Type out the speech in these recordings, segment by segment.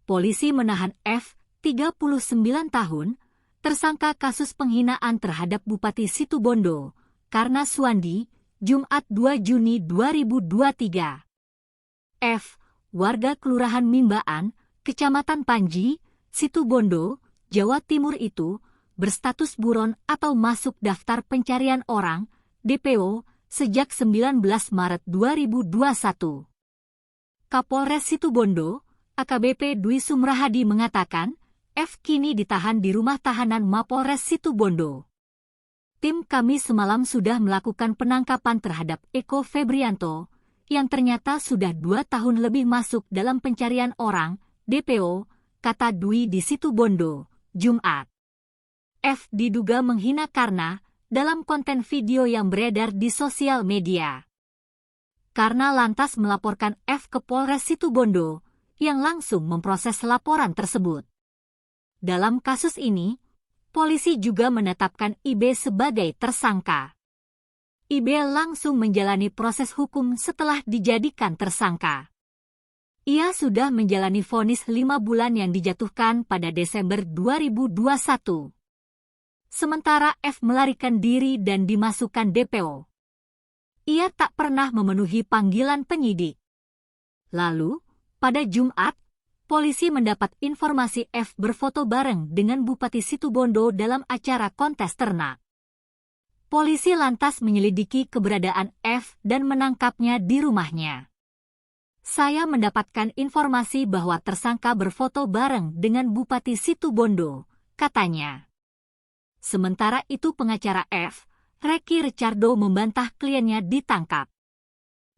polisi menahan F, 39 tahun, tersangka kasus penghinaan terhadap Bupati Situbondo, Karna Suwandi, Jumat 2 Juni 2023. F, warga Kelurahan Mimbaan, Kecamatan Panji, Situbondo, Jawa Timur itu, berstatus buron atau masuk daftar pencarian orang, DPO, sejak 19 Maret 2021. Kapolres Situbondo, AKBP Dwi Sumrahadi mengatakan, F kini ditahan di rumah tahanan Mapolres Situbondo. Tim kami semalam sudah melakukan penangkapan terhadap Eko Febrianto, yang ternyata sudah 2 tahun lebih masuk dalam pencarian orang, DPO, kata Dwi di Situbondo, Jumat. F diduga menghina Karna dalam konten video yang beredar di sosial media. Karna lantas melaporkan F ke Polres Situbondo, yang langsung memproses laporan tersebut. Dalam kasus ini, polisi juga menetapkan IB sebagai tersangka. IB langsung menjalani proses hukum setelah dijadikan tersangka. Ia sudah menjalani vonis 5 bulan yang dijatuhkan pada Desember 2021. Sementara F melarikan diri dan dimasukkan DPO. Ia tak pernah memenuhi panggilan penyidik. Lalu, pada Jumat, polisi mendapat informasi F berfoto bareng dengan Bupati Situbondo dalam acara kontes ternak. Polisi lantas menyelidiki keberadaan F dan menangkapnya di rumahnya. Saya mendapatkan informasi bahwa tersangka berfoto bareng dengan Bupati Situbondo, katanya. Sementara itu pengacara F, Reki Richardo membantah kliennya ditangkap.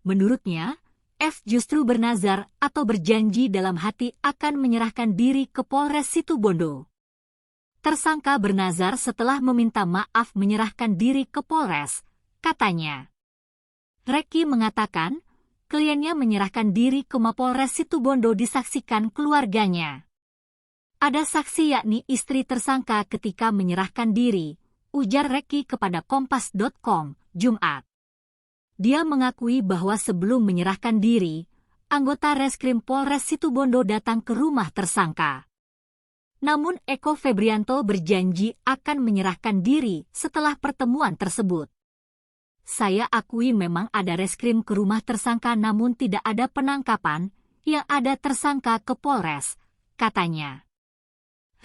Menurutnya, F justru bernazar atau berjanji dalam hati akan menyerahkan diri ke Polres Situbondo. Tersangka bernazar setelah meminta maaf menyerahkan diri ke Polres, katanya. Reki mengatakan, kliennya menyerahkan diri ke Mapolres Situbondo disaksikan keluarganya. Ada saksi yakni istri tersangka ketika menyerahkan diri, ujar Reki kepada Kompas.com, Jumat. Dia mengakui bahwa sebelum menyerahkan diri, anggota Reskrim Polres Situbondo datang ke rumah tersangka. Namun Eko Febrianto berjanji akan menyerahkan diri setelah pertemuan tersebut. Saya akui memang ada reskrim ke rumah tersangka namun tidak ada penangkapan, yang ada tersangka ke Polres, katanya.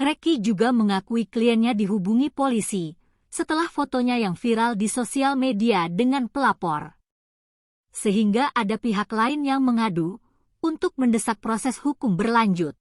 Reki juga mengakui kliennya dihubungi polisi, setelah fotonya yang viral di sosial media dengan pelapor. Sehingga ada pihak lain yang mengadu untuk mendesak proses hukum berlanjut.